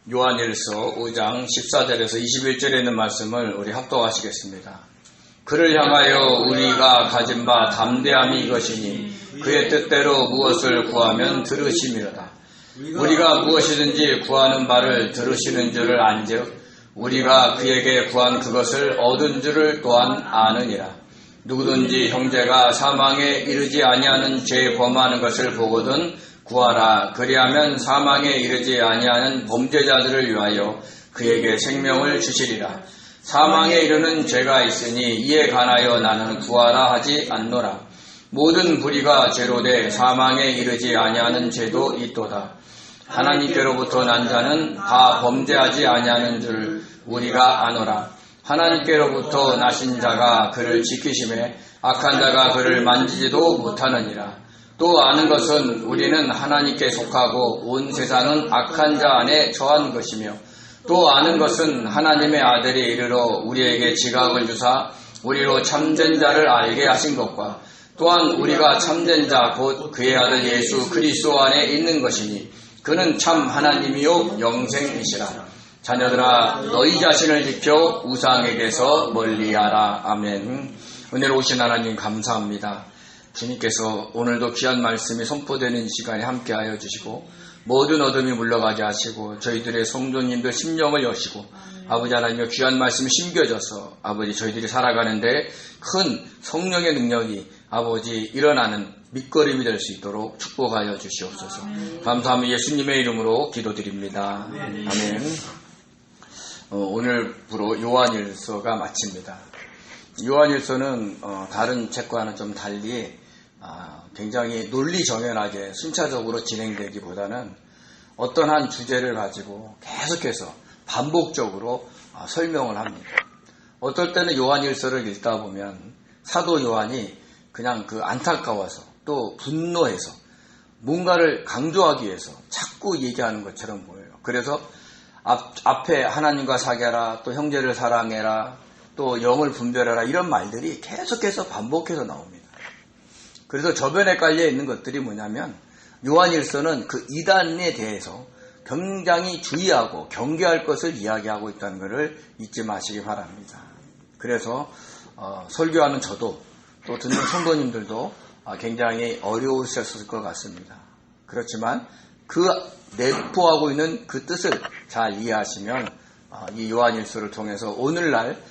요한일서 5장 14절에서 21절에 있는 말씀을 우리 합독하시겠습니다. 그를 향하여 우리가 가진 바 담대함이 이것이니 그의 뜻대로 무엇을 구하면 들으심이로다. 우리가 무엇이든지 구하는 바를 들으시는 줄을 안즉 우리가 그에게 구한 그것을 얻은 줄을 또한 아느니라. 누구든지 형제가 사망에 이르지 아니하는 죄 범하는 것을 보거든 구하라. 그리하면 사망에 이르지 아니하는 범죄자들을 위하여 그에게 생명을 주시리라. 사망에 이르는 죄가 있으니 이에 관하여 나는 구하라 하지 않노라. 모든 불의가 죄로 돼 사망에 이르지 아니하는 죄도 있도다. 하나님께로부터 난 자는 다 범죄하지 아니하는 줄 우리가 아노라. 하나님께로부터 나신 자가 그를 지키심에 악한 자가 그를 만지지도 못하느니라. 또 아는 것은 우리는 하나님께 속하고 온 세상은 악한 자 안에 처한 것이며 또 아는 것은 하나님의 아들이 이르러 우리에게 지각을 주사 우리로 참된 자를 알게 하신 것과 또한 우리가 참된 자 곧 그의 아들 예수 그리스도 안에 있는 것이니 그는 참 하나님이요 영생이시라. 자녀들아 너희 자신을 지켜 우상에게서 멀리하라. 아멘. 은혜로 오신 하나님 감사합니다. 주님께서 오늘도 귀한 말씀이 선포되는 시간에 함께하여 주시고 모든 어둠이 물러가게 하시고 저희들의 성도님들 심령을 여시고 아버지 하나님의 귀한 말씀이 심겨져서 아버지 저희들이 살아가는데 큰 성령의 능력이 아버지 일어나는 밑거름이 될 수 있도록 축복하여 주시옵소서. 감사하며 예수님의 이름으로 기도드립니다. 아멘. 오늘부로 요한일서가 마칩니다. 요한일서는 다른 책과는 좀 달리 굉장히 논리정연하게 순차적으로 진행되기보다는 어떤 한 주제를 가지고 계속해서 반복적으로 설명을 합니다. 어떨 때는 요한일서를 읽다 보면 사도 요한이 그냥 안타까워서 또 분노해서 뭔가를 강조하기 위해서 자꾸 얘기하는 것처럼 보여요. 그래서 앞에 하나님과 사귀어라, 또 형제를 사랑해라, 또 영을 분별해라 이런 말들이 계속해서 반복해서 나옵니다. 그래서 저변에 깔려 있는 것들이 뭐냐면 요한일서는 그 이단에 대해서 굉장히 주의하고 경계할 것을 이야기하고 있다는 것을 잊지 마시기 바랍니다. 그래서 설교하는 저도 또 듣는 성도님들도 굉장히 어려우셨을 것 같습니다. 그렇지만 그 내포하고 있는 그 뜻을 잘 이해하시면 이 요한일서를 통해서 오늘날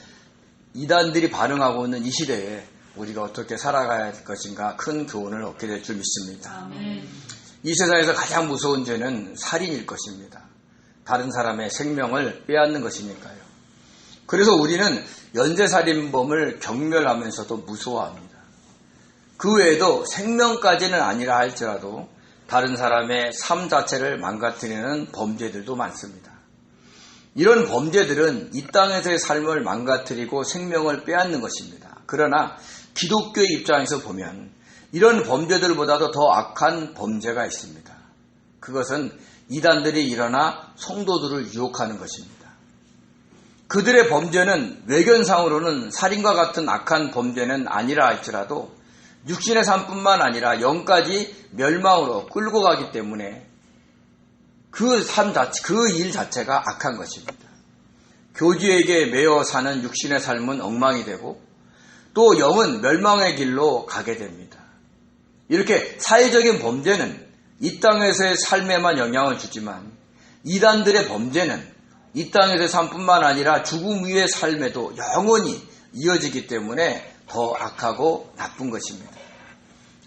이단들이 반응하고 있는 이 시대에 우리가 어떻게 살아가야 할 것인가 큰 교훈을 얻게 될 줄 믿습니다. 아멘. 이 세상에서 가장 무서운 죄는 살인일 것입니다. 다른 사람의 생명을 빼앗는 것이니까요. 그래서 우리는 연쇄살인범을 경멸하면서도 무서워합니다. 그 외에도 생명까지는 아니라 할지라도 다른 사람의 삶 자체를 망가뜨리는 범죄들도 많습니다. 이런 범죄들은 이 땅에서의 삶을 망가뜨리고 생명을 빼앗는 것입니다. 그러나 기독교의 입장에서 보면 이런 범죄들보다도 더 악한 범죄가 있습니다. 그것은 이단들이 일어나 성도들을 유혹하는 것입니다. 그들의 범죄는 외견상으로는 살인과 같은 악한 범죄는 아니라 할지라도 육신의 삶뿐만 아니라 영까지 멸망으로 끌고 가기 때문에 그 일 자체가 악한 것입니다. 교주에게 매여 사는 육신의 삶은 엉망이 되고 또 영은 멸망의 길로 가게 됩니다. 이렇게 사회적인 범죄는 이 땅에서의 삶에만 영향을 주지만 이단들의 범죄는 이 땅에서의 삶뿐만 아니라 죽음 위의 삶에도 영원히 이어지기 때문에 더 악하고 나쁜 것입니다.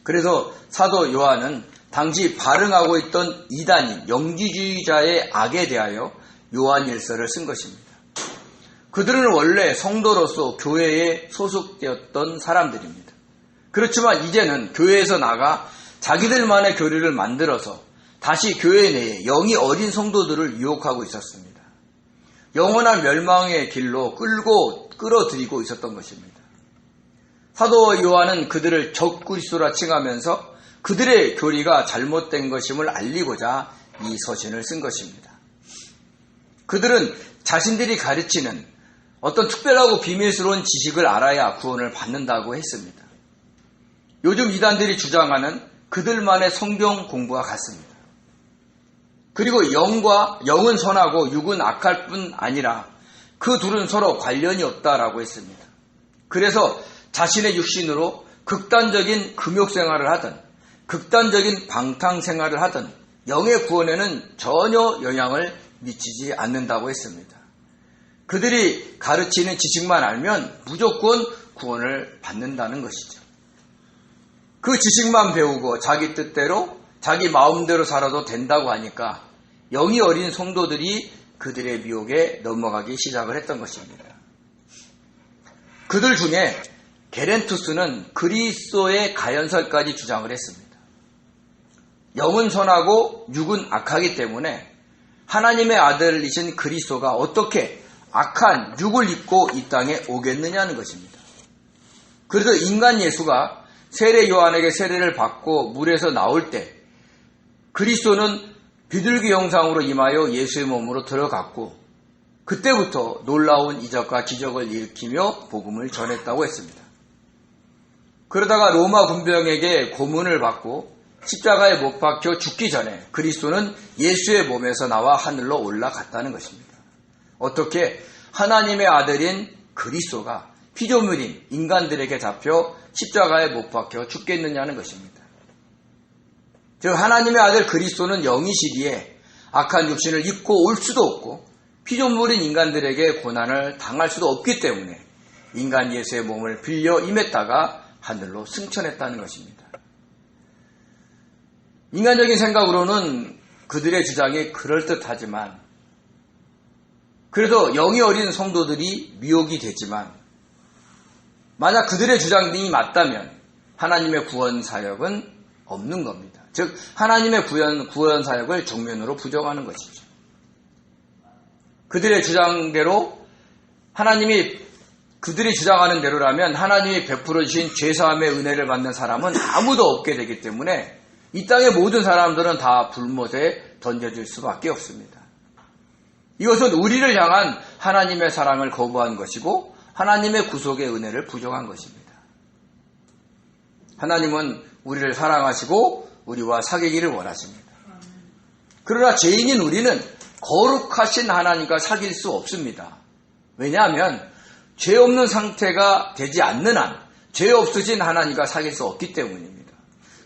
그래서 사도 요한은 당시 발흥하고 있던 이단인 영지주의자의 악에 대하여 요한일서를 쓴 것입니다. 그들은 원래 성도로서 교회에 소속되었던 사람들입니다. 그렇지만 이제는 교회에서 나가 자기들만의 교리를 만들어서 다시 교회 내에 영이 어린 성도들을 유혹하고 있었습니다. 영원한 멸망의 길로 끌어들이고 있었던 것입니다. 사도 요한은 그들을 적그리스도라 칭하면서 그들의 교리가 잘못된 것임을 알리고자 이 서신을 쓴 것입니다. 그들은 자신들이 가르치는 어떤 특별하고 비밀스러운 지식을 알아야 구원을 받는다고 했습니다. 요즘 이단들이 주장하는 그들만의 성경 공부와 같습니다. 그리고 영은 선하고 육은 악할 뿐 아니라 그 둘은 서로 관련이 없다라고 했습니다. 그래서 자신의 육신으로 극단적인 금욕 생활을 하든 극단적인 방탕 생활을 하든 영의 구원에는 전혀 영향을 미치지 않는다고 했습니다. 그들이 가르치는 지식만 알면 무조건 구원을 받는다는 것이죠. 그 지식만 배우고 자기 뜻대로 자기 마음대로 살아도 된다고 하니까 영이 어린 성도들이 그들의 미혹에 넘어가기 시작을 했던 것입니다. 그들 중에 게렌투스는 그리스도의 가연설까지 주장을 했습니다. 영은 선하고 육은 악하기 때문에 하나님의 아들이신 그리스도가 어떻게 악한 육을 입고 이 땅에 오겠느냐는 것입니다. 그래서 인간 예수가 세례 요한에게 세례를 받고 물에서 나올 때 그리스도는 비둘기 형상으로 임하여 예수의 몸으로 들어갔고 그때부터 놀라운 이적과 기적을 일으키며 복음을 전했다고 했습니다. 그러다가 로마 군병에게 고문을 받고 십자가에 못 박혀 죽기 전에 그리스도는 예수의 몸에서 나와 하늘로 올라갔다는 것입니다. 어떻게 하나님의 아들인 그리스도가 피조물인 인간들에게 잡혀 십자가에 못 박혀 죽겠느냐는 것입니다. 즉 하나님의 아들 그리스도는 영이시기에 악한 육신을 입고 올 수도 없고 피조물인 인간들에게 고난을 당할 수도 없기 때문에 인간 예수의 몸을 빌려 임했다가 하늘로 승천했다는 것입니다. 인간적인 생각으로는 그들의 주장이 그럴듯하지만 그래도 영이 어린 성도들이 미혹이 되지만 만약 그들의 주장이 맞다면 하나님의 구원 사역은 없는 겁니다. 즉 하나님의 구원 사역을 정면으로 부정하는 것이죠. 그들의 주장대로 하나님이 그들이 주장하는 대로라면 하나님이 베풀어 주신 죄사함의 은혜를 받는 사람은 아무도 없게 되기 때문에 이 땅의 모든 사람들은 다 불못에 던져질 수밖에 없습니다. 이것은 우리를 향한 하나님의 사랑을 거부한 것이고 하나님의 구속의 은혜를 부정한 것입니다. 하나님은 우리를 사랑하시고 우리와 사귀기를 원하십니다. 그러나 죄인인 우리는 거룩하신 하나님과 사귈 수 없습니다. 왜냐하면 죄 없는 상태가 되지 않는 한 죄 없으신 하나님과 사귈 수 없기 때문입니다.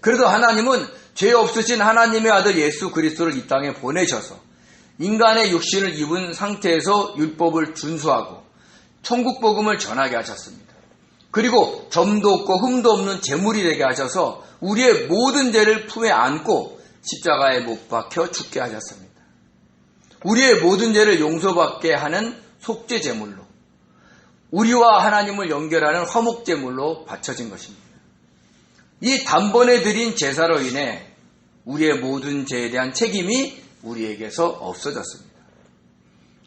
그래도 하나님은 죄 없으신 하나님의 아들 예수 그리스도를 이 땅에 보내셔서 인간의 육신을 입은 상태에서 율법을 준수하고 천국 복음을 전하게 하셨습니다. 그리고 점도 없고 흠도 없는 제물이 되게 하셔서 우리의 모든 죄를 품에 안고 십자가에 못 박혀 죽게 하셨습니다. 우리의 모든 죄를 용서받게 하는 속죄 제물로 우리와 하나님을 연결하는 화목 제물로 바쳐진 것입니다. 이 단번에 드린 제사로 인해 우리의 모든 죄에 대한 책임이 우리에게서 없어졌습니다.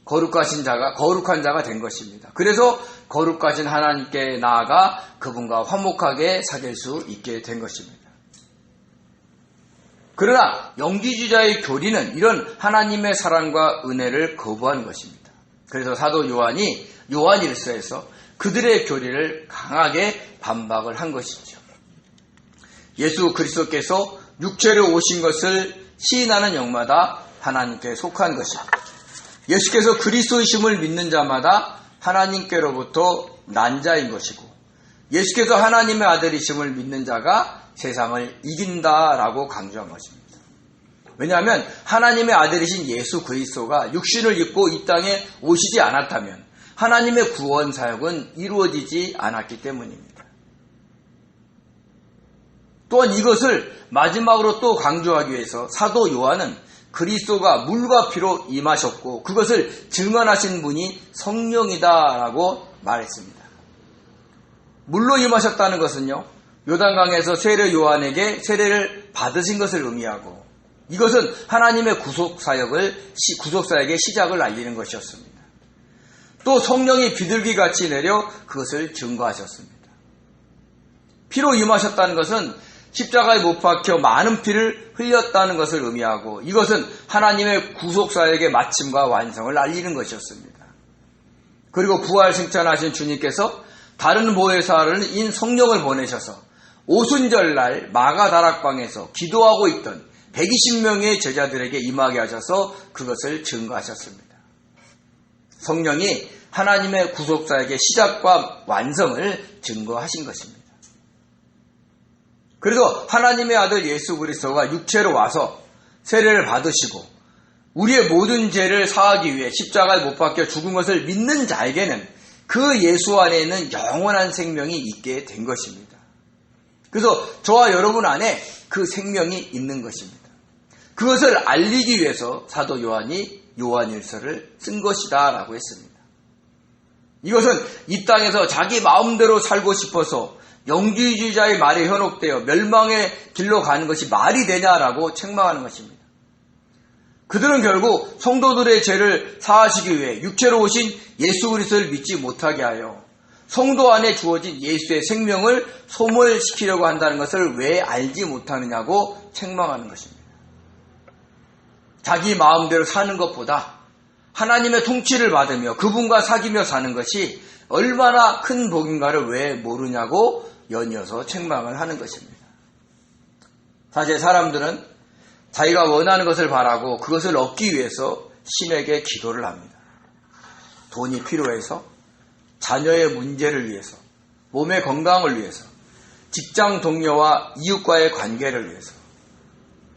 거룩한 자가 된 것입니다. 그래서 거룩하신 하나님께 나아가 그분과 화목하게 사귈 수 있게 된 것입니다. 그러나 영지주자의 교리는 이런 하나님의 사랑과 은혜를 거부한 것입니다. 그래서 사도 요한이 요한일서에서 그들의 교리를 강하게 반박을 한 것이죠. 예수 그리스도께서 육체로 오신 것을 시인하는 영마다 하나님께 속한 것입니다. 예수께서 그리스도이심을 믿는 자마다 하나님께로부터 난 자인 것이고 예수께서 하나님의 아들이심을 믿는 자가 세상을 이긴다라고 강조한 것입니다. 왜냐하면 하나님의 아들이신 예수 그리스도가 육신을 입고 이 땅에 오시지 않았다면 하나님의 구원 사역은 이루어지지 않았기 때문입니다. 또한 이것을 마지막으로 또 강조하기 위해서 사도 요한은 그리스도가 물과 피로 임하셨고 그것을 증언하신 분이 성령이다라고 말했습니다. 물로 임하셨다는 것은요, 요단강에서 세례 요한에게 세례를 받으신 것을 의미하고 이것은 하나님의 구속사역의 시작을 알리는 것이었습니다. 또 성령이 비둘기같이 내려 그것을 증거하셨습니다. 피로 임하셨다는 것은 십자가에 못 박혀 많은 피를 흘렸다는 것을 의미하고 이것은 하나님의 구속사역의 마침과 완성을 알리는 것이었습니다. 그리고 부활 승천하신 주님께서 다른 보혜사인 성령을 보내셔서 오순절날 마가다락방에서 기도하고 있던 120명의 제자들에게 임하게 하셔서 그것을 증거하셨습니다. 성령이 하나님의 구속사역의 시작과 완성을 증거하신 것입니다. 그래서 하나님의 아들 예수 그리스도가 육체로 와서 세례를 받으시고 우리의 모든 죄를 사하기 위해 십자가에 못 박혀 죽은 것을 믿는 자에게는 그 예수 안에 있는 영원한 생명이 있게 된 것입니다. 그래서 저와 여러분 안에 그 생명이 있는 것입니다. 그것을 알리기 위해서 사도 요한이 요한일서를 쓴 것이다 라고 했습니다. 이것은 이 땅에서 자기 마음대로 살고 싶어서 영지주의자의 말에 현혹되어 멸망의 길로 가는 것이 말이 되냐라고 책망하는 것입니다. 그들은 결국 성도들의 죄를 사하시기 위해 육체로 오신 예수 그리스도를 믿지 못하게 하여 성도 안에 주어진 예수의 생명을 소멸시키려고 한다는 것을 왜 알지 못하느냐고 책망하는 것입니다. 자기 마음대로 사는 것보다 하나님의 통치를 받으며 그분과 사귀며 사는 것이 얼마나 큰 복인가를 왜 모르냐고 연이어서 책망을 하는 것입니다. 사실 사람들은 자기가 원하는 것을 바라고 그것을 얻기 위해서 신에게 기도를 합니다. 돈이 필요해서, 자녀의 문제를 위해서, 몸의 건강을 위해서, 직장 동료와 이웃과의 관계를 위해서,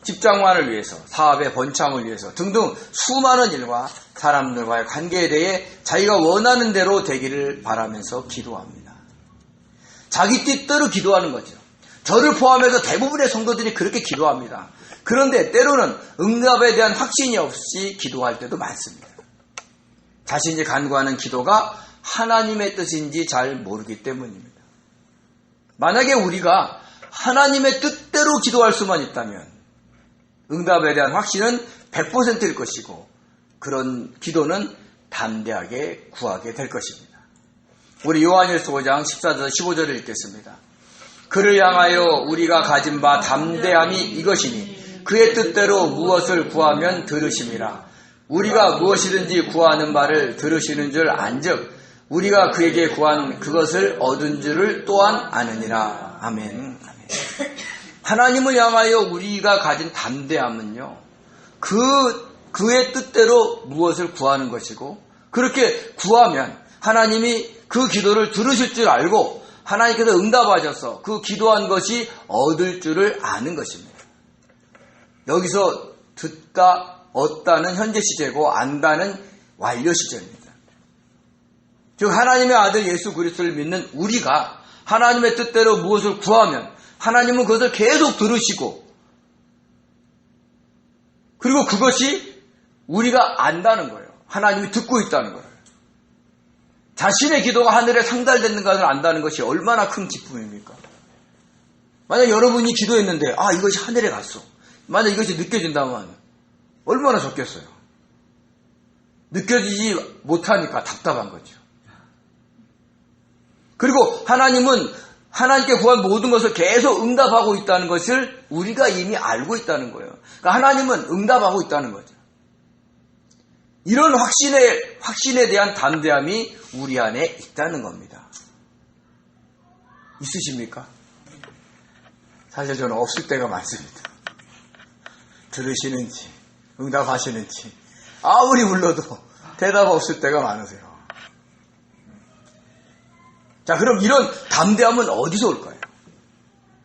직장만을 위해서, 사업의 번창을 위해서 등등 수많은 일과 사람들과의 관계에 대해 자기가 원하는 대로 되기를 바라면서 기도합니다. 자기 뜻대로 기도하는 거죠. 저를 포함해서 대부분의 성도들이 그렇게 기도합니다. 그런데 때로는 응답에 대한 확신이 없이 기도할 때도 많습니다. 자신이 간구하는 기도가 하나님의 뜻인지 잘 모르기 때문입니다. 만약에 우리가 하나님의 뜻대로 기도할 수만 있다면 응답에 대한 확신은 100%일 것이고 그런 기도는 담대하게 구하게 될 것입니다. 우리 요한일서 5장 14절 15절을 읽겠습니다. 그를 향하여 우리가 가진 바 담대함이 이것이니 그의 뜻대로 무엇을 구하면 들으심이라. 우리가 무엇이든지 구하는 바를 들으시는 줄 안즉 우리가 그에게 구한 그것을 얻은 줄을 또한 아느니라. 아멘. 하나님을 향하여 우리가 가진 담대함은요, 그의 뜻대로 무엇을 구하는 것이고, 그렇게 구하면 하나님이 그 기도를 들으실 줄 알고 하나님께서 응답하셔서 그 기도한 것이 얻을 줄을 아는 것입니다. 여기서 듣다, 얻다는 현재 시제고 안다는 완료 시제입니다. 즉 하나님의 아들 예수 그리스도를 믿는 우리가 하나님의 뜻대로 무엇을 구하면 하나님은 그것을 계속 들으시고 그리고 그것이 우리가 안다는 거예요. 하나님이 듣고 있다는 거예요. 자신의 기도가 하늘에 상달되는 것을 안다는 것이 얼마나 큰 기쁨입니까? 만약 여러분이 기도했는데 이것이 하늘에 갔어. 만약 이것이 느껴진다면 얼마나 좋겠어요. 느껴지지 못하니까 답답한 거죠. 그리고 하나님은 하나님께 구한 모든 것을 계속 응답하고 있다는 것을 우리가 이미 알고 있다는 거예요. 그러니까 하나님은 응답하고 있다는 거죠. 이런 확신에 대한 담대함이 우리 안에 있다는 겁니다. 있으십니까? 사실 저는 없을 때가 많습니다. 들으시는지 응답하시는지 아무리 불러도 대답 없을 때가 많으세요. 자, 그럼 이런 담대함은 어디서 올까요?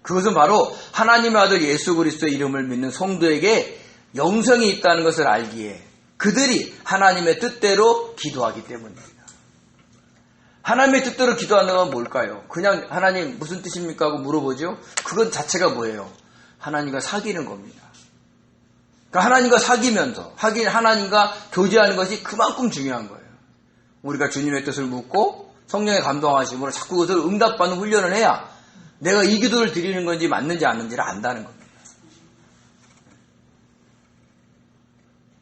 그것은 바로 하나님의 아들 예수 그리스도의 이름을 믿는 성도에게 영성이 있다는 것을 알기에 그들이 하나님의 뜻대로 기도하기 때문입니다. 하나님의 뜻대로 기도하는 건 뭘까요? 그냥 하나님 무슨 뜻입니까? 하고 물어보죠. 그건 자체가 뭐예요? 하나님과 사귀는 겁니다. 그러니까 하나님과 사귀면서 하나님과 교제하는 것이 그만큼 중요한 거예요. 우리가 주님의 뜻을 묻고 성령의 감동하심으로 자꾸 그것을 응답받는 훈련을 해야 내가 이 기도를 드리는 건지 맞는지 아닌지를 안다는 겁니다.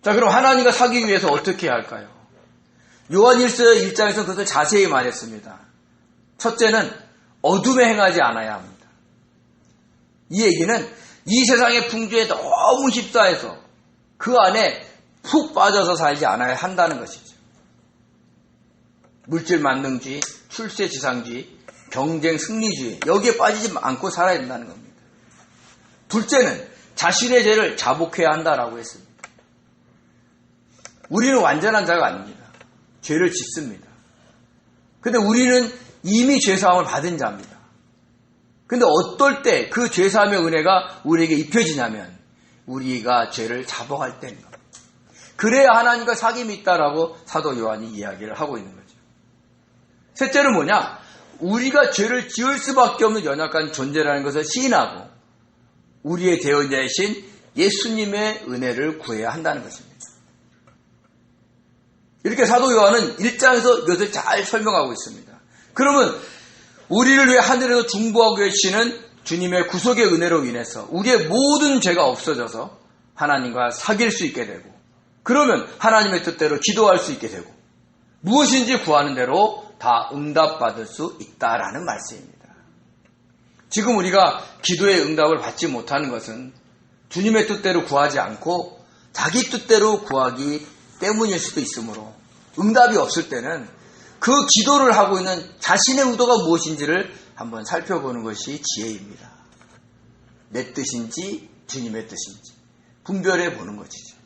자, 그럼 하나님과 사귀기 위해서 어떻게 해야 할까요? 요한일서 1장에서 그것을 자세히 말했습니다. 첫째는 어둠에 행하지 않아야 합니다. 이 얘기는 이 세상의 풍조에 너무 휩싸여서 그 안에 푹 빠져서 살지 않아야 한다는 것이죠. 물질 만능주의, 출세지상주의, 경쟁 승리주의 여기에 빠지지 않고 살아야 된다는 겁니다. 둘째는 자신의 죄를 자복해야 한다라고 했습니다. 우리는 완전한 자가 아닙니다. 죄를 짓습니다. 근데 우리는 이미 죄사함을 받은 자입니다. 근데 어떨 때 그 죄사함의 은혜가 우리에게 입혀지냐면 우리가 죄를 자복할 때인 겁니다. 그래야 하나님과 사귐이 있다라고 사도 요한이 이야기를 하고 있는 거죠. 셋째는 뭐냐? 우리가 죄를 지을 수밖에 없는 연약한 존재라는 것을 시인하고 우리의 대언자이신 예수님의 은혜를 구해야 한다는 것입니다. 이렇게 사도 요한은 1장에서 이것을 잘 설명하고 있습니다. 그러면 우리를 위해 하늘에서 중보하고 계시는 주님의 구속의 은혜로 인해서 우리의 모든 죄가 없어져서 하나님과 사귈 수 있게 되고 그러면 하나님의 뜻대로 기도할 수 있게 되고 무엇인지 구하는 대로 다 응답받을 수 있다라는 말씀입니다. 지금 우리가 기도의 응답을 받지 못하는 것은 주님의 뜻대로 구하지 않고 자기 뜻대로 구하기 때문일 수도 있으므로 응답이 없을 때는 그 기도를 하고 있는 자신의 의도가 무엇인지를 한번 살펴보는 것이 지혜입니다. 내 뜻인지 주님의 뜻인지 분별해 보는 것이죠.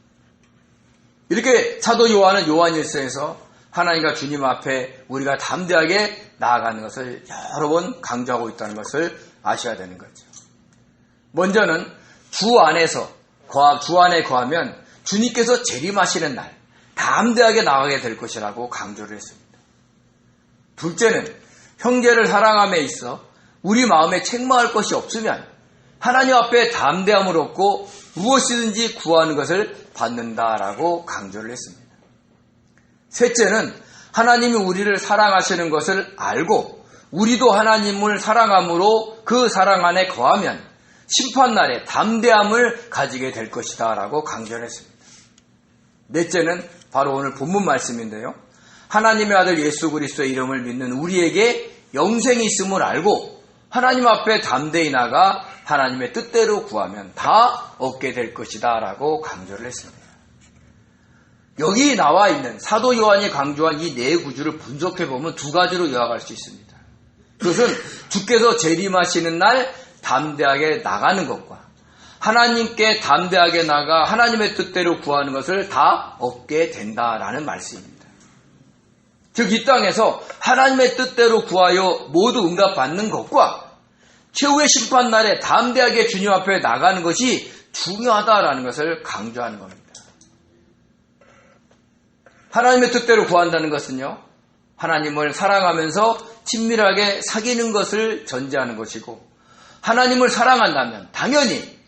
이렇게 사도 요한은 요한일서에서 하나님과 주님 앞에 우리가 담대하게 나아가는 것을 여러 번 강조하고 있다는 것을 아셔야 되는 거죠. 먼저는 주 안에 거하면 주님께서 재림하시는 날 담대하게 나가게 될 것이라고 강조를 했습니다. 둘째는 형제를 사랑함에 있어 우리 마음에 책망할 것이 없으면 하나님 앞에 담대함을 얻고 무엇이든지 구하는 것을 받는다라고 강조를 했습니다. 셋째는 하나님이 우리를 사랑하시는 것을 알고 우리도 하나님을 사랑함으로 그 사랑 안에 거하면 심판날에 담대함을 가지게 될 것이다 라고 강조를 했습니다. 넷째는 바로 오늘 본문 말씀인데요. 하나님의 아들 예수 그리스도의 이름을 믿는 우리에게 영생이 있음을 알고 하나님 앞에 담대히 나가 하나님의 뜻대로 구하면 다 얻게 될 것이다 라고 강조를 했습니다. 여기 나와 있는 사도 요한이 강조한 이 네 구주를 분석해보면 두 가지로 요약할 수 있습니다. 그것은 주께서 재림하시는 날 담대하게 나가는 것과 하나님께 담대하게 나가 하나님의 뜻대로 구하는 것을 다 얻게 된다라는 말씀입니다. 즉 이 땅에서 하나님의 뜻대로 구하여 모두 응답받는 것과 최후의 심판날에 담대하게 주님 앞에 나가는 것이 중요하다라는 것을 강조하는 겁니다. 하나님의 뜻대로 구한다는 것은요, 하나님을 사랑하면서 친밀하게 사귀는 것을 전제하는 것이고 하나님을 사랑한다면 당연히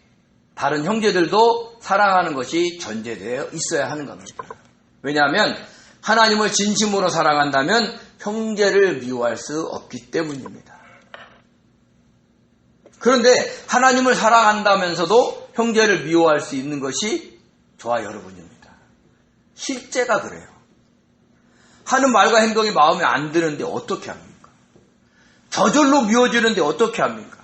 다른 형제들도 사랑하는 것이 전제되어 있어야 하는 겁니다. 왜냐하면 하나님을 진심으로 사랑한다면 형제를 미워할 수 없기 때문입니다. 그런데 하나님을 사랑한다면서도 형제를 미워할 수 있는 것이 저와 여러분입니다. 실제가 그래요. 하는 말과 행동이 마음에 안 드는데 어떻게 합니까? 저절로 미워지는데 어떻게 합니까?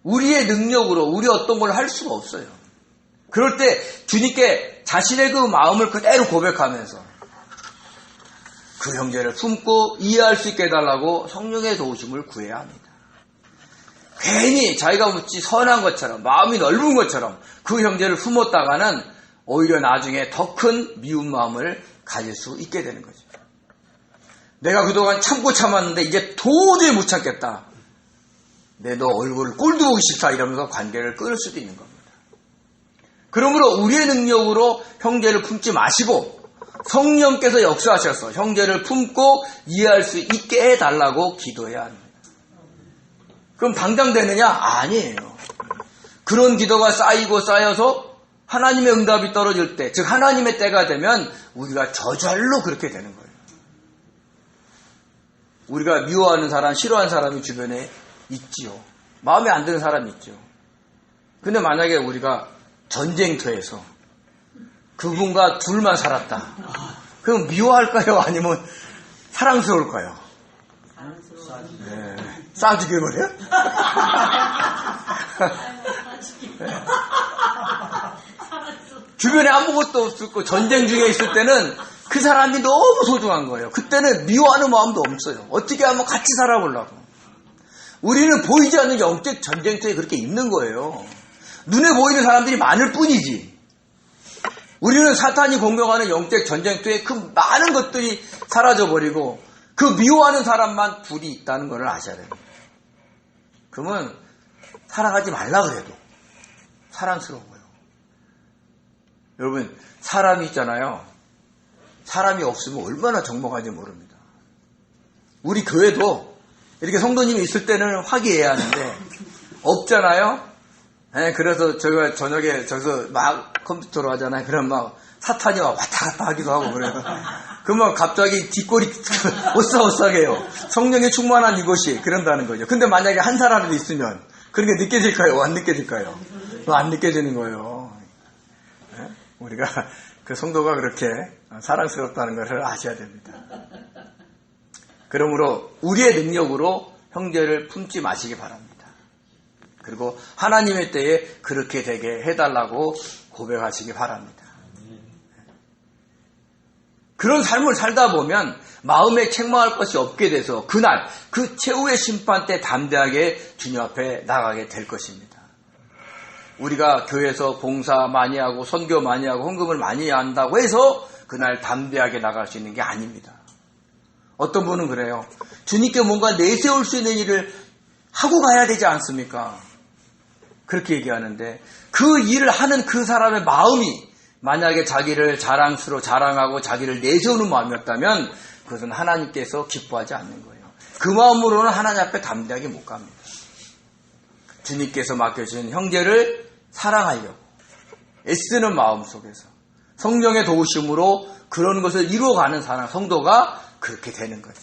우리의 능력으로 우리 어떤 걸 할 수가 없어요. 그럴 때 주님께 자신의 그 마음을 그대로 고백하면서 그 형제를 품고 이해할 수 있게 해달라고 성령의 도우심을 구해야 합니다. 괜히 자기가 무지 선한 것처럼 마음이 넓은 것처럼 그 형제를 품었다가는 오히려 나중에 더 큰 미운 마음을 가질 수 있게 되는 거죠. 내가 그동안 참고 참았는데 이제 도저히 못 참겠다. 내 너 얼굴을 꼴도 보기 싫다 이러면서 관계를 끊을 수도 있는 겁니다. 그러므로 우리의 능력으로 형제를 품지 마시고 성령께서 역사하셔서 형제를 품고 이해할 수 있게 해달라고 기도해야 합니다. 그럼 당장 되느냐? 아니에요. 그런 기도가 쌓이고 쌓여서 하나님의 응답이 떨어질 때, 즉 하나님의 때가 되면 우리가 저절로 그렇게 되는 거예요. 우리가 미워하는 사람, 싫어하는 사람이 주변에 있지요. 마음에 안 드는 사람이 있죠. 근데 만약에 우리가 전쟁터에서 그분과 둘만 살았다. 그럼 미워할까요? 아니면 사랑스러울까요? 네. 쏴 죽여버려요? 주변에 아무것도 없었고 전쟁 중에 있을 때는 그 사람이 너무 소중한 거예요. 그때는 미워하는 마음도 없어요. 어떻게 하면 같이 살아보려고. 우리는 보이지 않는 영적 전쟁터에 그렇게 있는 거예요. 눈에 보이는 사람들이 많을 뿐이지. 우리는 사탄이 공격하는 영적 전쟁터에 그 많은 것들이 사라져버리고 그 미워하는 사람만 둘이 있다는 것을 아셔야 됩니다. 그러면 사랑하지 말라 그래도 사랑스러워요. 여러분, 사람이 있잖아요. 사람이 없으면 얼마나 적막한지 모릅니다. 우리 교회도 이렇게 성도님이 있을 때는 화기애애야 하는데 없잖아요. 네, 그래서 저희가 저녁에 저기서 막 컴퓨터로 하잖아요. 그럼 막 사탄이 막 왔다 갔다 하기도 하고 그래요. 그러면 갑자기 뒷골이 오싹오싹해요. 성령에 충만한 이곳이 그런다는 거죠. 근데 만약에 한 사람이 있으면 그런 게 느껴질까요? 안 느껴질까요? 안 느껴지는 거예요. 네? 우리가 그 성도가 그렇게 사랑스럽다는 것을 아셔야 됩니다. 그러므로 우리의 능력으로 형제를 품지 마시기 바랍니다. 그리고 하나님의 때에 그렇게 되게 해달라고 고백하시기 바랍니다. 그런 삶을 살다 보면 마음에 책망할 것이 없게 돼서 그날 그 최후의 심판 때 담대하게 주님 앞에 나가게 될 것입니다. 우리가 교회에서 봉사 많이 하고 선교 많이 하고 헌금을 많이 한다고 해서 그날 담대하게 나갈 수 있는 게 아닙니다. 어떤 분은 그래요. 주님께 뭔가 내세울 수 있는 일을 하고 가야 되지 않습니까? 그렇게 얘기하는데 그 일을 하는 그 사람의 마음이 만약에 자기를 자랑하고 자기를 내세우는 마음이었다면 그것은 하나님께서 기뻐하지 않는 거예요. 그 마음으로는 하나님 앞에 담대하게 못 갑니다. 주님께서 맡겨주신 형제를 사랑하려고 애쓰는 마음 속에서 성령의 도우심으로 그런 것을 이루어가는 사람, 성도가 그렇게 되는 거죠.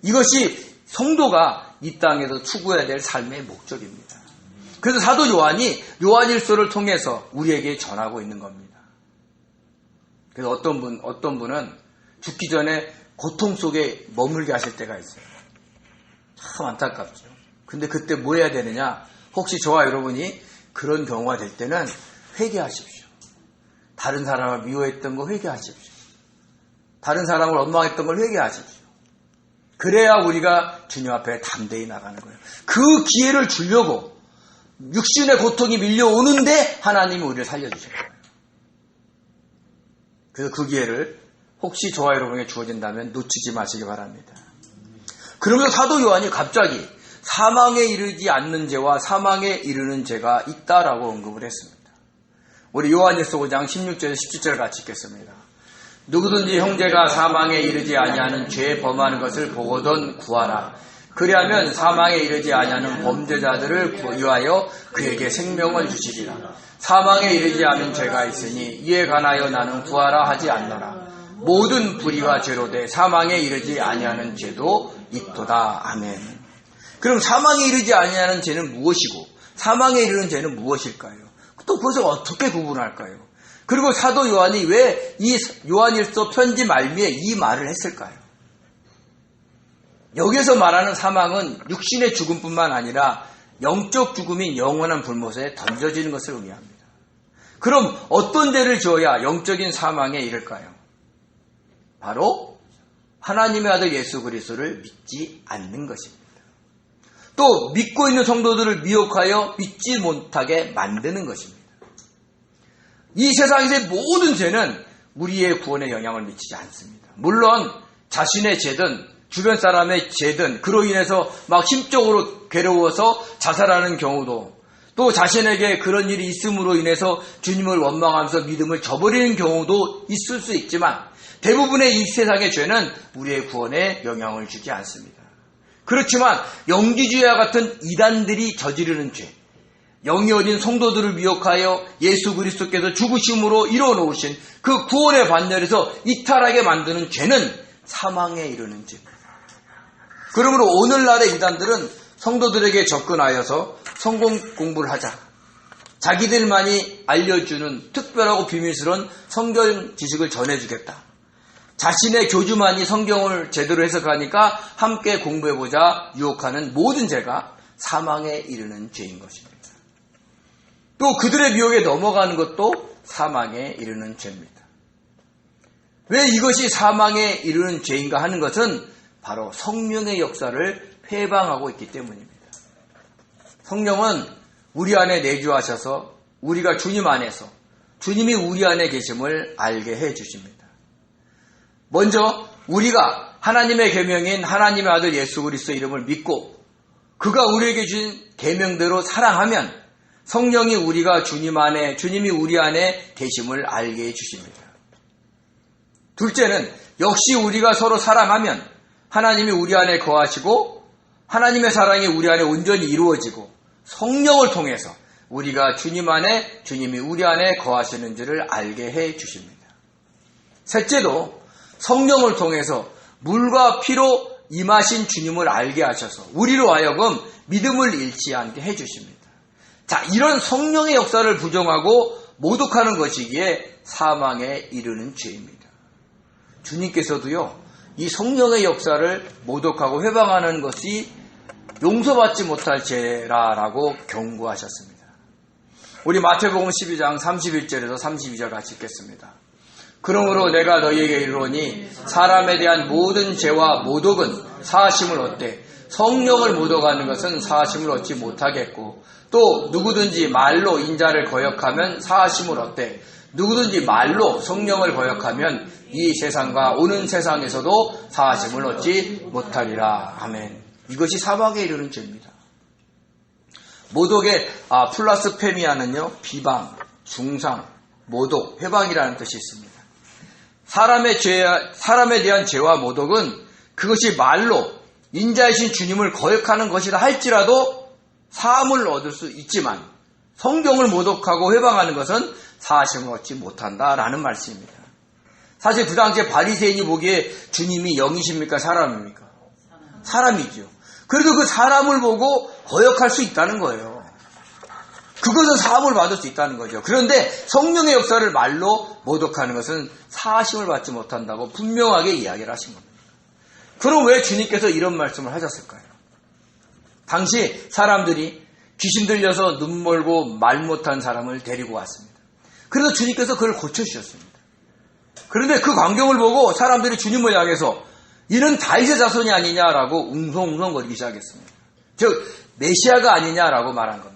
이것이 성도가 이 땅에서 추구해야 될 삶의 목적입니다. 그래서 사도 요한이 요한일서를 통해서 우리에게 전하고 있는 겁니다. 그래서 어떤 분은 죽기 전에 고통 속에 머물게 하실 때가 있어요. 참 안타깝죠. 근데 그때 뭐 해야 되느냐? 혹시 저와 여러분이 그런 경우가 될 때는 회개하십시오. 다른 사람을 미워했던 거 회개하십시오. 다른 사람을 원망했던 걸 회개하십시오. 그래야 우리가 주님 앞에 담대히 나가는 거예요. 그 기회를 주려고 육신의 고통이 밀려오는데 하나님이 우리를 살려주신 거예요. 그래서 그 기회를 혹시 저와 여러분에게 주어진다면 놓치지 마시기 바랍니다. 그러면서 사도 요한이 갑자기 사망에 이르지 않는 죄와 사망에 이르는 죄가 있다라고 언급을 했습니다. 우리 요한일서 5장 16절에서 17절 같이 읽겠습니다. 누구든지 형제가 사망에 이르지 아니하는 죄 범하는 것을 보거든 구하라. 그리하면 사망에 이르지 아니하는 범죄자들을 위하여 그에게 생명을 주시리라. 사망에 이르지 않은 죄가 있으니 이에 관하여 나는 구하라 하지 않노라. 모든 불의와 죄로 돼 사망에 이르지 아니하는 죄도 있도다. 아멘. 그럼 사망에 이르지 아니하는 죄는 무엇이고 사망에 이르는 죄는 무엇일까요? 또 그것을 어떻게 구분할까요? 그리고 사도 요한이 왜 이 요한일서 편지 말미에 이 말을 했을까요? 여기서 말하는 사망은 육신의 죽음뿐만 아니라 영적 죽음인 영원한 불못에 던져지는 것을 의미합니다. 그럼 어떤 죄를 지어야 영적인 사망에 이를까요? 바로 하나님의 아들 예수 그리스도를 믿지 않는 것입니다. 또 믿고 있는 성도들을 미혹하여 믿지 못하게 만드는 것입니다. 이 세상에서의 모든 죄는 우리의 구원에 영향을 미치지 않습니다. 물론 자신의 죄든 주변 사람의 죄든 그로 인해서 막 심적으로 괴로워서 자살하는 경우도 또 자신에게 그런 일이 있음으로 인해서 주님을 원망하면서 믿음을 저버리는 경우도 있을 수 있지만 대부분의 이 세상의 죄는 우리의 구원에 영향을 주지 않습니다. 그렇지만 영지주의와 같은 이단들이 저지르는 죄, 영이 어린 성도들을 미혹하여 예수 그리스도께서 죽으심으로 이뤄놓으신 그 구원의 반열에서 이탈하게 만드는 죄는 사망에 이르는 죄입니다. 그러므로 오늘날의 이단들은 성도들에게 접근하여서 성공 공부를 하자, 자기들만이 알려주는 특별하고 비밀스러운 성경 지식을 전해주겠다, 자신의 교주만이 성경을 제대로 해석하니까 함께 공부해보자 유혹하는 모든 죄가 사망에 이르는 죄인 것입니다. 또 그들의 미혹에 넘어가는 것도 사망에 이르는 죄입니다. 왜 이것이 사망에 이르는 죄인가 하는 것은 바로 성령의 역사를 회방하고 있기 때문입니다. 성령은 우리 안에 내주하셔서 우리가 주님 안에서 주님이 우리 안에 계심을 알게 해 주십니다. 먼저 우리가 하나님의 계명인 하나님의 아들 예수 그리스도의 이름을 믿고 그가 우리에게 주신 계명대로 사랑하면 성령이 우리가 주님이 우리 안에 계심을 알게 해 주십니다. 둘째는 역시 우리가 서로 사랑하면 하나님이 우리 안에 거하시고 하나님의 사랑이 우리 안에 온전히 이루어지고 성령을 통해서 우리가 주님 안에 주님이 우리 안에 거하시는 줄을 알게 해 주십니다. 셋째도 성령을 통해서 물과 피로 임하신 주님을 알게 하셔서 우리로 하여금 믿음을 잃지 않게 해 주십니다. 자, 이런 성령의 역사를 부정하고 모독하는 것이기에 사망에 이르는 죄입니다. 주님께서도요, 이 성령의 역사를 모독하고 회방하는 것이 용서받지 못할 죄라라고 경고하셨습니다. 우리 마태복음 12장 31절에서 32절 같이 읽겠습니다. 그러므로 내가 너희에게 이르노니 사람에 대한 모든 죄와 모독은 사하심을 얻되 성령을 모독하는 것은 사하심을 얻지 못하겠고 또 누구든지 말로 인자를 거역하면 사하심을 얻되 누구든지 말로 성령을 거역하면 이 세상과 오는 세상에서도 사하심을 얻지 못하리라. 아멘. 이것이 사망에 이르는 죄입니다. 모독의 플라스페미아는요, 비방, 중상, 모독, 회방이라는 뜻이 있습니다. 사람에 대한 죄와 모독은 그것이 말로 인자이신 주님을 거역하는 것이라 할지라도 사함을 얻을 수 있지만 성경을 모독하고 회방하는 것은 사하심을 얻지 못한다라는 말씀입니다. 사실 그 당시에 바리새인이 보기에 주님이 영이십니까? 사람입니까? 사람이죠. 그래도 그 사람을 보고 거역할 수 있다는 거예요. 그것은 사함을 받을 수 있다는 거죠. 그런데 성령의 역사를 말로 모독하는 것은 사하심을 받지 못한다고 분명하게 이야기를 하신 겁니다. 그럼 왜 주님께서 이런 말씀을 하셨을까요? 당시 사람들이 귀신 들려서 눈 멀고 말 못한 사람을 데리고 왔습니다. 그래서 주님께서 그걸 고쳐주셨습니다. 그런데 그 광경을 보고 사람들이 주님을 향해서 이는 다윗의 자손이 아니냐라고 웅성웅성거리기 시작했습니다. 즉 메시아가 아니냐라고 말한 겁니다.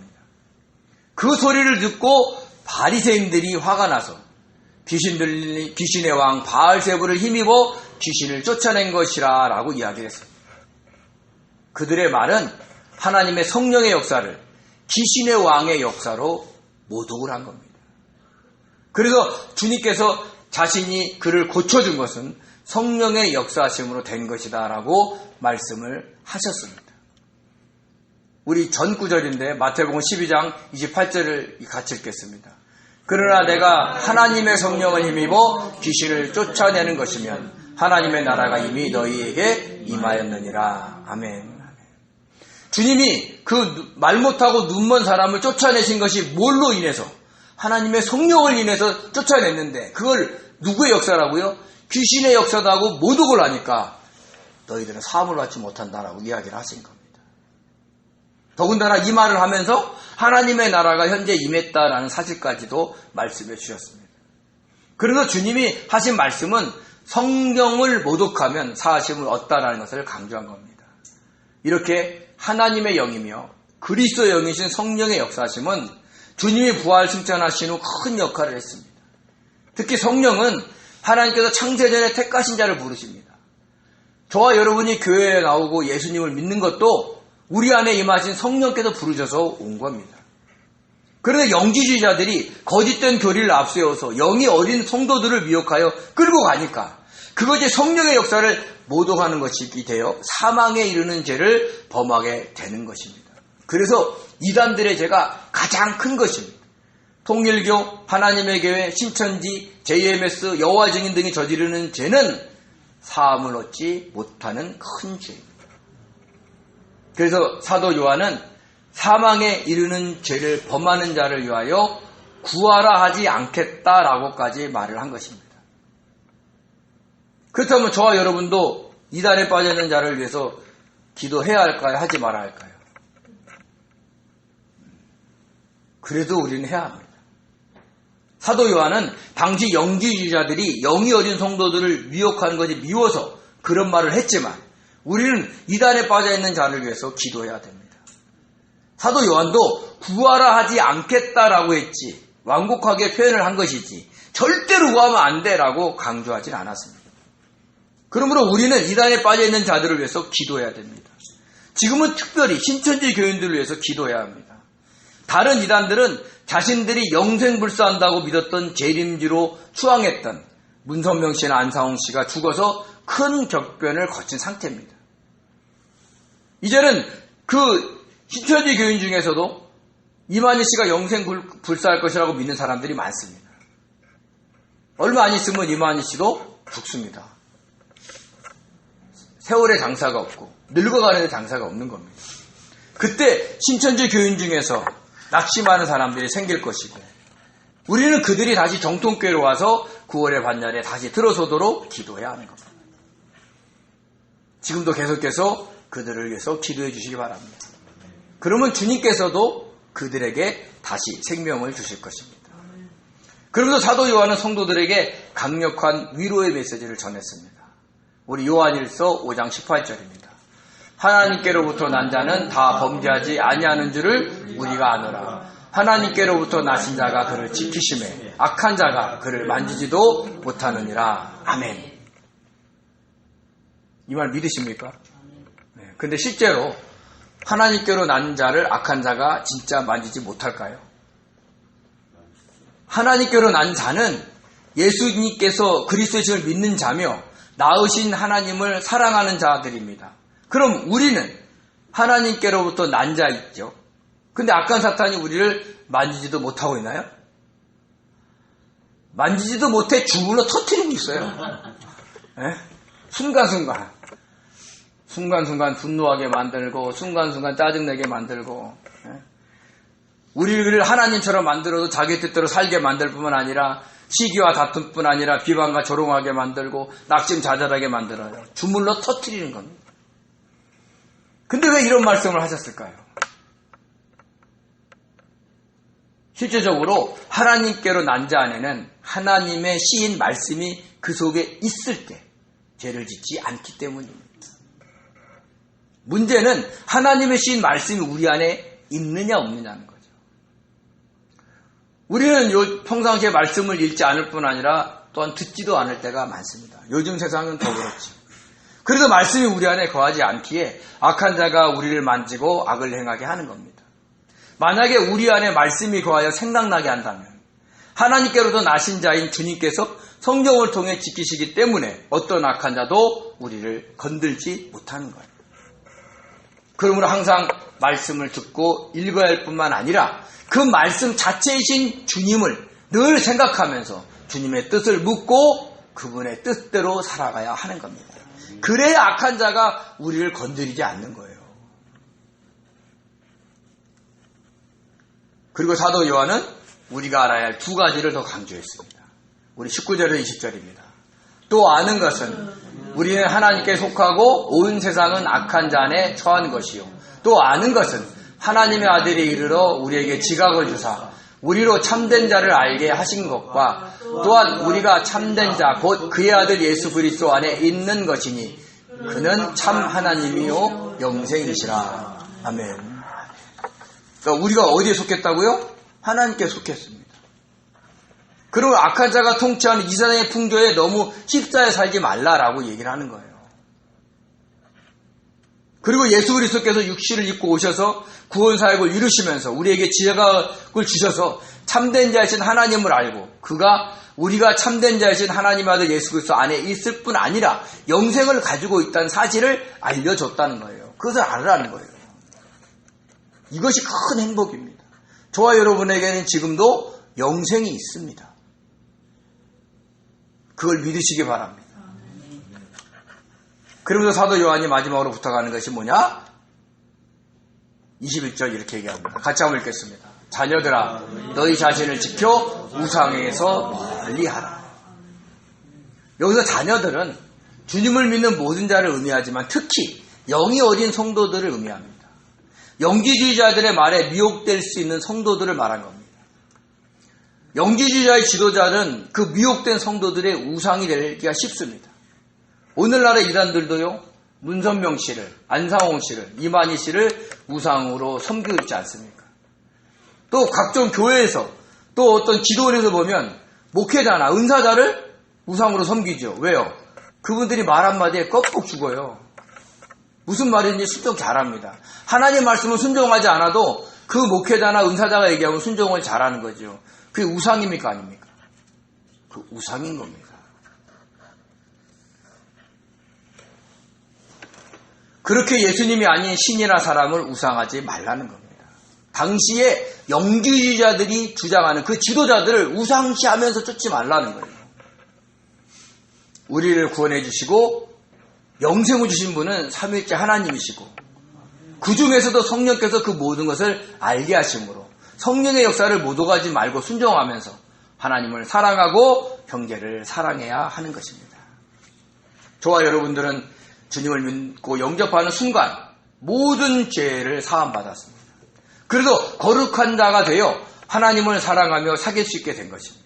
그 소리를 듣고 바리새인들이 화가 나서 귀신의 왕 바알세불을 힘입어 귀신을 쫓아낸 것이라 라고 이야기를 했습니다. 그들의 말은 하나님의 성령의 역사를 귀신의 왕의 역사로 모독을 한 겁니다. 그래서 주님께서 자신이 그를 고쳐준 것은 성령의 역사하심으로 된 것이다 라고 말씀을 하셨습니다. 우리 전 구절인데 마태복음 12장 28절을 같이 읽겠습니다. 그러나 내가 하나님의 성령을 힘입어 귀신을 쫓아내는 것이면 하나님의 나라가 이미 너희에게 임하였느니라. 아멘. 주님이 그 말 못하고 눈먼 사람을 쫓아내신 것이 뭘로 인해서? 하나님의 성령을 인해서 쫓아냈는데 그걸 누구의 역사라고요? 귀신의 역사다고 모독을 하니까 너희들은 사함을 받지 못한다라고 이야기를 하신 겁니다. 더군다나 이 말을 하면서 하나님의 나라가 현재 임했다라는 사실까지도 말씀해 주셨습니다. 그래서 주님이 하신 말씀은 성경을 모독하면 사하심을 얻다라는 것을 강조한 겁니다. 이렇게 하나님의 영이며 그리스도의 영이신 성령의 역사하심은 주님이 부활 승천하신 후 큰 역할을 했습니다. 특히 성령은 하나님께서 창세전에 택하신 자를 부르십니다. 저와 여러분이 교회에 나오고 예수님을 믿는 것도 우리 안에 임하신 성령께서 부르셔서 온 겁니다. 그런데 영지주의자들이 거짓된 교리를 앞세워서 영이 어린 성도들을 미혹하여 끌고 가니까 그것이 성령의 역사를 모독하는 것이 되어 사망에 이르는 죄를 범하게 되는 것입니다. 그래서 이단들의 죄가 가장 큰 것입니다. 통일교, 하나님의 교회, 신천지, JMS, 여호와 증인 등이 저지르는 죄는 사함을 얻지 못하는 큰 죄입니다. 그래서 사도 요한은 사망에 이르는 죄를 범하는 자를 위하여 구하라 하지 않겠다라고까지 말을 한 것입니다. 그렇다면 저와 여러분도 이단에 빠져있는 자를 위해서 기도해야 할까요? 하지 말아야 할까요? 그래도 우리는 해야 합니다. 사도 요한은 당시 영지주의자들이 영이 어린 성도들을 미혹하는 것이 미워서 그런 말을 했지만 우리는 이단에 빠져있는 자를 위해서 기도해야 됩니다. 사도 요한도 구하라 하지 않겠다라고 했지, 완곡하게 표현을 한 것이지 절대로 구하면 안 돼라고 강조하진 않았습니다. 그러므로 우리는 이단에 빠져있는 자들을 위해서 기도해야 됩니다. 지금은 특별히 신천지 교인들을 위해서 기도해야 합니다. 다른 이단들은 자신들이 영생불사한다고 믿었던 재림지로 추앙했던 문선명 씨나 안상홍 씨가 죽어서 큰 격변을 거친 상태입니다. 이제는 그 신천지 교인 중에서도 이만희 씨가 영생불사할 것이라고 믿는 사람들이 많습니다. 얼마 안 있으면 이만희 씨도 죽습니다. 세월의 장사가 없고 늙어가는 장사가 없는 겁니다. 그때 신천지 교인 중에서 낙심하는 사람들이 생길 것이고, 우리는 그들이 다시 정통교회로 와서 9월의 반열에 다시 들어서도록 기도해야 하는 겁니다. 지금도 계속해서 그들을 위해서 기도해 주시기 바랍니다. 그러면 주님께서도 그들에게 다시 생명을 주실 것입니다. 그러면서 사도 요한은 성도들에게 강력한 위로의 메시지를 전했습니다. 우리 요한일서 5장 18절입니다. 하나님께로부터 난 자는 다 범죄하지 아니하는 줄을 우리가 아노라. 하나님께로부터 나신 자가 그를 지키심에 악한 자가 그를 만지지도 못하느니라. 아멘. 이 말 믿으십니까? 네. 근데 실제로 하나님께로 난 자를 악한 자가 진짜 만지지 못할까요? 하나님께로 난 자는 예수님께서 그리스도이심을 믿는 자며 낳으신 하나님을 사랑하는 자들입니다. 그럼 우리는 하나님께로부터 난 자 있죠. 근데 악한 사탄이 우리를 만지지도 못하고 있나요? 만지지도 못해 주물러 터뜨리고 있어요. 네? 순간순간 분노하게 만들고, 순간순간 짜증내게 만들고, 우리를 하나님처럼 만들어도 자기 뜻대로 살게 만들 뿐만 아니라 시기와 다툼뿐 아니라 비방과 조롱하게 만들고 낙심자절하게 만들어요. 주물러 터뜨리는 겁니다. 근데 왜 이런 말씀을 하셨을까요? 실제적으로 하나님께로 난 자 안에는 하나님의 시인 말씀이 그 속에 있을 때 죄를 짓지 않기 때문입니다. 문제는 하나님의 시인 말씀이 우리 안에 있느냐 없느냐는 거죠. 우리는 평상시에 말씀을 읽지 않을 뿐 아니라 또한 듣지도 않을 때가 많습니다. 요즘 세상은 더 그렇지. 그래도 말씀이 우리 안에 거하지 않기에 악한 자가 우리를 만지고 악을 행하게 하는 겁니다. 만약에 우리 안에 말씀이 거하여 생각나게 한다면 하나님께로도 나신 자인 주님께서 성경을 통해 지키시기 때문에 어떤 악한 자도 우리를 건들지 못하는 거예요. 그러므로 항상 말씀을 듣고 읽어야 할 뿐만 아니라 그 말씀 자체이신 주님을 늘 생각하면서 주님의 뜻을 묻고 그분의 뜻대로 살아가야 하는 겁니다. 그래야 악한 자가 우리를 건드리지 않는 거예요. 그리고 사도 요한은 우리가 알아야 할 두 가지를 더 강조했습니다. 우리 19절에서 20절입니다. 또 아는 것은 우리는 하나님께 속하고 온 세상은 악한 자 안에 처한 것이요. 또 아는 것은 하나님의 아들이 이르러 우리에게 지각을 주사 우리로 참된 자를 알게 하신 것과 또한 우리가 참된 자 곧 그의 아들 예수 그리스도 안에 있는 것이니 그는 참 하나님이요 영생이시라. 아멘. 그러니까 우리가 어디에 속했다고요? 하나님께 속했습니다. 그리고 악한 자가 통치하는 이 세상의 풍조에 너무 휩싸여 살지 말라라고 얘기를 하는 거예요. 그리고 예수 그리스도께서 육신을 입고 오셔서 구원 사역을 이루시면서 우리에게 지각을 주셔서 참된 자이신 하나님을 알고 우리가 참된 자이신 하나님 아들 예수 그리스도 안에 있을 뿐 아니라 영생을 가지고 있다는 사실을 알려줬다는 거예요. 그것을 알으라는 거예요. 이것이 큰 행복입니다. 저와 여러분에게는 지금도 영생이 있습니다. 그걸 믿으시기 바랍니다. 그러면서 사도 요한이 마지막으로 부탁하는 것이 뭐냐? 21절 이렇게 얘기합니다. 같이 한번 읽겠습니다. 자녀들아 너희 자신을 지켜 우상에서 멀리하라. 여기서 자녀들은 주님을 믿는 모든 자를 의미하지만 특히 영이 어린 성도들을 의미합니다. 영지주의자들의 말에 미혹될 수 있는 성도들을 말한 겁니다. 영지주의자의 지도자는 그 미혹된 성도들의 우상이 되기가 쉽습니다. 오늘날의 이단들도요, 문선명 씨를, 안상홍 씨를, 이만희 씨를 우상으로 섬기고 있지 않습니까? 또 각종 교회에서 또 어떤 기도원에서 보면 목회자나 은사자를 우상으로 섬기죠. 왜요? 그분들이 말 한마디에 꺽꺽 죽어요. 무슨 말인지 순종 잘합니다. 하나님 말씀은 순종하지 않아도 그 목회자나 은사자가 얘기하면 순종을 잘하는 거죠. 그게 우상입니까? 아닙니까? 그 우상인 겁니다. 그렇게 예수님이 아닌 신이나 사람을 우상하지 말라는 겁니다. 당시에 영주주의자들이 주장하는 그 지도자들을 우상시하면서 쫓지 말라는 거예요. 우리를 구원해 주시고 영생을 주신 분은 삼위일체 하나님이시고 그 중에서도 성령께서 그 모든 것을 알게 하심으로 성령의 역사를 못 오가지 말고 순종하면서 하나님을 사랑하고 형제를 사랑해야 하는 것입니다. 저와 여러분들은 주님을 믿고 영접하는 순간 모든 죄를 사함받았습니다. 그래서 거룩한 자가 되어 하나님을 사랑하며 사귈 수 있게 된 것입니다.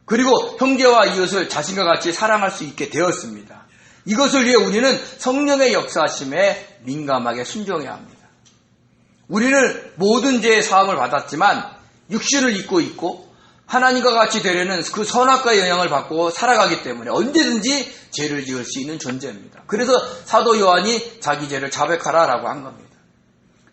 그리고 형제와 이웃을 자신과 같이 사랑할 수 있게 되었습니다. 이것을 위해 우리는 성령의 역사심에 민감하게 순종해야 합니다. 우리는 모든 죄의 사함을 받았지만 육신을 입고 있고 하나님과 같이 되려는 그 선악과의 영향을 받고 살아가기 때문에 언제든지 죄를 지을 수 있는 존재입니다. 그래서 사도 요한이 자기 죄를 자백하라라고 한 겁니다.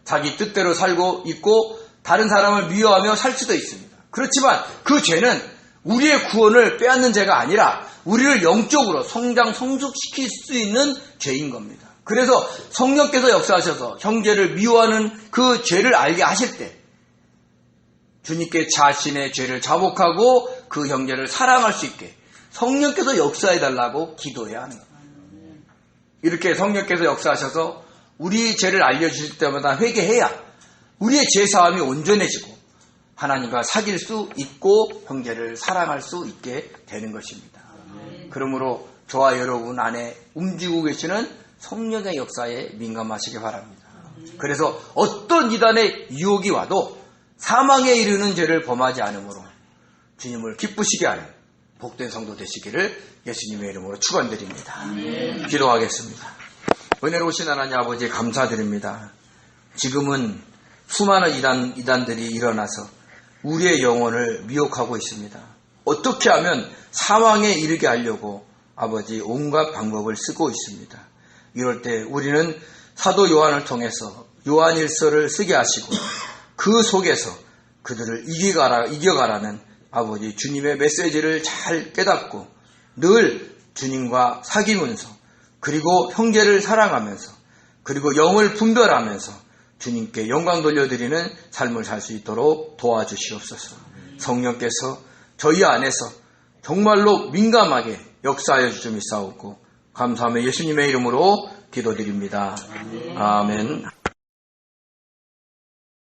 자기 뜻대로 살고 있고 다른 사람을 미워하며 살 수도 있습니다. 그렇지만 그 죄는 우리의 구원을 빼앗는 죄가 아니라 우리를 영적으로 성숙시킬 수 있는 죄인 겁니다. 그래서 성령께서 역사하셔서 형제를 미워하는 그 죄를 알게 하실 때 주님께 자신의 죄를 자복하고 그 형제를 사랑할 수 있게 성령께서 역사해달라고 기도해야 하는 겁니다. 이렇게 성령께서 역사하셔서 우리 죄를 알려주실 때마다 회개해야 우리의 죄사함이 온전해지고 하나님과 사귈 수 있고 형제를 사랑할 수 있게 되는 것입니다. 그러므로 저와 여러분 안에 움직이고 계시는 성령의 역사에 민감하시기 바랍니다. 그래서 어떤 이단의 유혹이 와도 사망에 이르는 죄를 범하지 않으므로 주님을 기쁘시게 하는 복된 성도 되시기를 예수님의 이름으로 축원드립니다. 기도하겠습니다. 은혜로우신 하나님 아버지 감사드립니다. 지금은 수많은 이단들이 일어나서 우리의 영혼을 미혹하고 있습니다. 어떻게 하면 사망에 이르게 하려고 아버지 온갖 방법을 쓰고 있습니다. 이럴 때 우리는 사도 요한을 통해서 요한일서를 쓰게 하시고 그 속에서 그들을 이겨가라는 아버지 주님의 메시지를 잘 깨닫고 늘 주님과 사귀면서 그리고 형제를 사랑하면서 그리고 영을 분별하면서 주님께 영광 돌려드리는 삶을 살 수 있도록 도와주시옵소서. 성령께서 저희 안에서 정말로 민감하게 역사하여 주심이 싸웠고 감사하며 예수님의 이름으로 기도드립니다. 아멘.